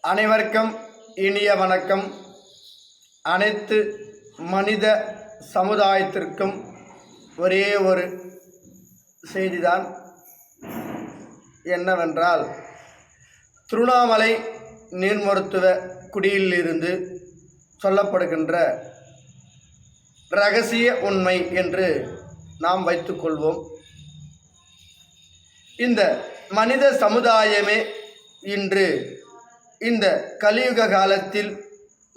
அனைவருக்கும் இனிய வணக்கம். அனைத்து மனித சமுதாயத்திற்கும் ஒரே ஒரு செய்திதான். என்னவென்றால், திருவண்ணாமலை நீர் மருத்துவ குடியிலிருந்து சொல்லப்படுகின்ற இரகசிய உண்மை என்று நாம் வைத்துக்கொள்வோம். இந்த மனித சமுதாயமே இன்று இந்த கலியுக காலத்தில்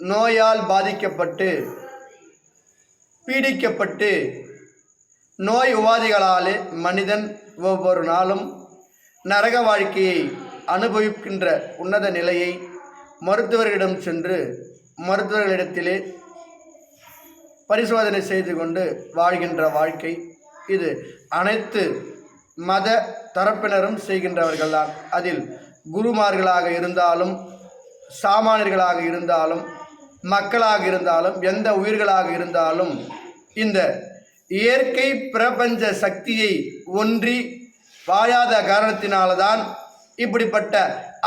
நோயால் பாதிக்கப்பட்டு பீடிக்கப்பட்டு நோய் உபாதைகளாலே மனிதன் ஒவ்வொரு நாளும் நரக வாழ்க்கையை அனுபவிக்கின்ற உன்னத நிலையை மருத்துவர்களிடம் சென்று மருத்துவர்களிடத்திலே பரிசோதனை செய்து கொண்டு வாழ்கின்ற வாழ்க்கை இது அனைத்து மத தரப்பினரும் செய்கின்றவர்கள்தான். அதில் குருமார்களாக இருந்தாலும், சாமானியர்களாக இருந்தாலும், மக்களாக இருந்தாலும், எந்த உயிர்களாக இருந்தாலும் இந்த இயற்கை பிரபஞ்ச சக்தியை ஒன்றி வாழாத காரணத்தினால்தான் இப்படிப்பட்ட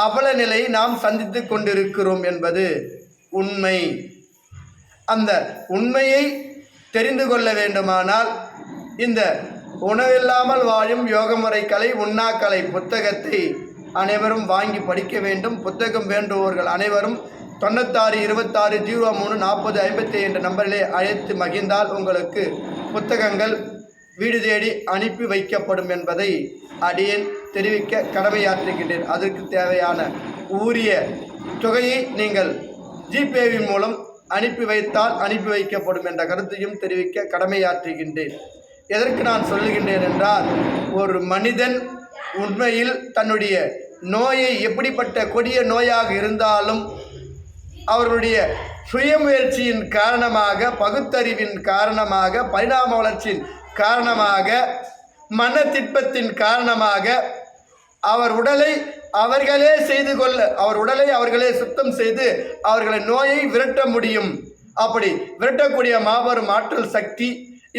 அவல நிலையை நாம் சந்தித்து கொண்டிருக்கிறோம் என்பது உண்மை. அந்த உண்மையை தெரிந்து கொள்ள வேண்டுமானால் இந்த உணவில்லாமல் வாழும் யோகமுறை கலை உண்ணாக்கலை புத்தகத்தை அனைவரும் வாங்கி படிக்க வேண்டும். புத்தகம் வேண்டுபவர்கள் அனைவரும் 9626034050 என்ற நம்பரிலே அழைத்து மகிழ்ந்தால் உங்களுக்கு புத்தகங்கள் வீடு தேடி அனுப்பி வைக்கப்படும் என்பதை அடியேன் தெரிவிக்க கடமையாற்றுகின்றேன். அதற்கு தேவையான உரிய தொகையை நீங்கள் ஜிபேவின் மூலம் அனுப்பி வைத்தால் அனுப்பி வைக்கப்படும் என்ற கருத்தையும் தெரிவிக்க கடமையாற்றுகின்றேன். எதற்கு நான் சொல்லுகின்றேன் என்றால், ஒரு மனிதன் உண்மையில் தன்னுடைய நோயை எப்படிப்பட்ட கொடிய நோயாக இருந்தாலும் அவருடைய சுயமுயற்சியின் காரணமாக, பகுத்தறிவின் காரணமாக, பரிணாம வளர்ச்சியின் காரணமாக, மனத்திட்பத்தின் காரணமாக அவர் உடலை அவர்களே செய்து கொள்ள, அவர் உடலை அவர்களே சுத்தம் செய்து அவர்களை நோயை விரட்ட முடியும். அப்படி விரட்டக்கூடிய மாபெரும் ஆற்றல் சக்தி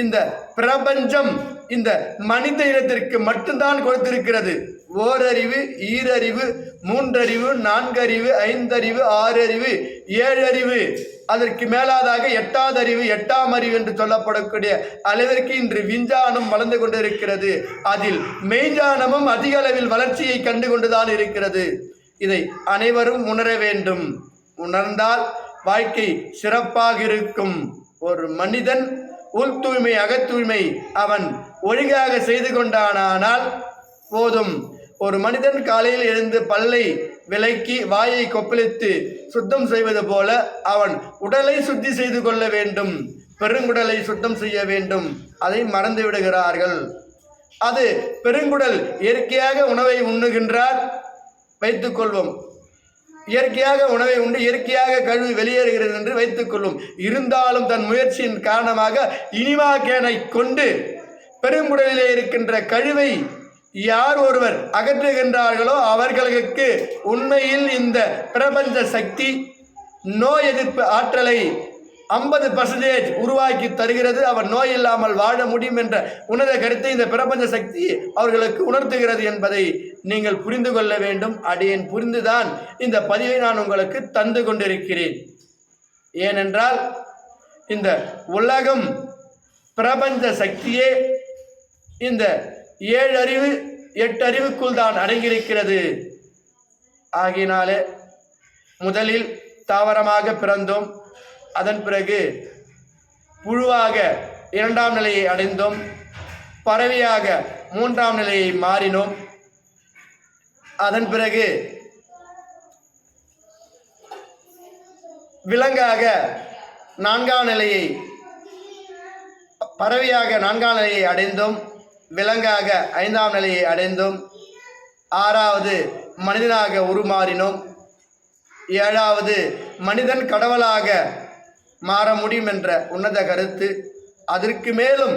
இந்த பிரபஞ்சம் இந்த மனித இனத்திற்கு மட்டும்தான் கொடுத்திருக்கிறது. ஓரறிவு, ஈரறிவு, மூன்றறிவு, நான்கறிவு, ஐந்தறிவு, ஆறறிவு, ஏழறிவு, அதற்கு மேலாதாக எட்டாவது அறிவு, எட்டாம் அறிவு என்று சொல்லப்படக்கூடிய அளவிற்கு இன்று விஞ்ஞானம் வளர்ந்து கொண்டிருக்கிறது. அதில் மெய்ஞானமும் அதிக அளவில் வளர்ச்சியை கண்டு கொண்டுதான் இருக்கிறது. இதை அனைவரும் உணர வேண்டும். உணர்ந்தால் வாழ்க்கை சிறப்பாக இருக்கும். ஒரு மனிதன் உள் தூய்மை, அகத்தூய்மை அவன் ஒழுங்காக செய்து கொண்டானால் போதும். ஒரு மனிதன் காலையில் எழுந்து பல்லை விலக்கி வாயை கொப்பளித்து சுத்தம் செய்வது போல அவன் உடலை சுத்தி செய்து கொள்ள வேண்டும். பெருங்குடலை சுத்தம் செய்ய வேண்டும். அதை மறந்து விடுகிறார்கள். அது பெருங்குடல் இயற்கையாக உணவை உண்ணுகின்றார் வைத்துக்கொள்வோம். இயற்கையாக உணவை உண்டு இயற்கையாக கழிவு வெளியேறுகிறது என்று வைத்துக்கொள்ளும். இருந்தாலும் தன் முயற்சியின் காரணமாக இனிமா கேனை கொண்டு பெருங்குடலிலே இருக்கின்ற கழிவை யார் ஒருவர் அகற்றுகின்றார்களோ அவர்களுக்கு உண்மையில் இந்த பிரபஞ்ச சக்தி நோய் எதிர்ப்பு ஆற்றலை 50% உருவாக்கி தருகிறது. அவர் நோய் இல்லாமல் வாழ முடியும் என்ற உன்னத கருத்தை இந்த பிரபஞ்ச சக்தி அவர்களுக்கு உணர்த்துகிறது என்பதை நீங்கள் புரிந்து கொள்ள வேண்டும். அடியேன் புரிந்துதான் இந்த பதிவை நான் உங்களுக்கு தந்து கொண்டிருக்கிறேன். ஏனென்றால் இந்த உலகம் பிரபஞ்ச சக்தியே இந்த 7 அறிவு 8 அறிவுக்குள் தான் அடங்கியிருக்கிறது. ஆகினாலே முதலில் தாவரமாக பிறந்தோம். அதன் பிறகு புழுவாக 2ஆம் நிலையை அடைந்தோம். பறவையாக 3ஆம் நிலையை மாறினோம். அதன் பிறகு விலங்காக 4ஆம் நிலையை, பறவையாக 4ஆம் நிலையை அடைந்தோம். விலங்காக 5ஆம் நிலையை அடைந்தோம். 6வது மனிதனாக உருமாறினோம். 7வது மனிதன் கடவுளாக மாற முடியும் என்ற உன்னத கருத்து. அதற்கு மேலும்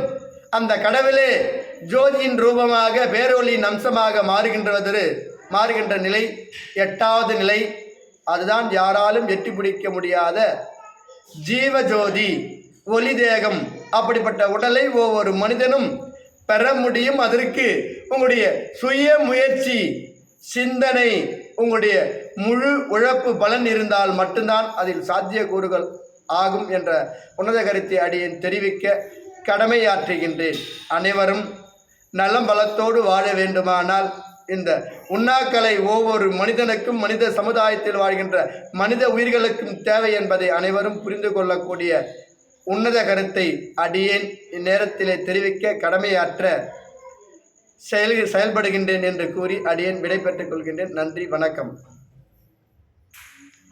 அந்த கடவுளே ஜோதியின் ரூபமாக பேரொளியின் அம்சமாக மாறுகின்ற நிலை 8வது நிலை. அதுதான் யாராலும் எட்டி பிடிக்க முடியாத ஜீவஜோதி ஒளி தேகம். அப்படிப்பட்ட உடலை ஒவ்வொரு மனிதனும் பெற முடியும். அதற்கு உங்களுடைய சுய முயற்சி சிந்தனை, உங்களுடைய முழு உழைப்பு பலன் இருந்தால் மட்டும்தான் அதில் சாத்தியக்கூறுகள் ஆகும் என்ற உன்னத கருத்தை அடியேன் தெரிவிக்க கடமையாற்றுகின்றேன். அனைவரும் நலம் பலத்தோடு வாழ வேண்டுமானால் இந்த உண்ணாக்கலை ஒவ்வொரு மனிதனுக்கும், மனித சமுதாயத்தில் வாழ்கின்ற மனித உயிர்களுக்கும் தேவை என்பதை அனைவரும் புரிந்து கொள்ளக்கூடிய உன்னத கருத்தை அடியேன் இந்நேரத்திலே தெரிவிக்க கடமையாற்ற செயல்படுகின்றேன் என்று கூறி அடியேன் விடை பெற்றுக் கொள்கின்றேன். நன்றி, வணக்கம்.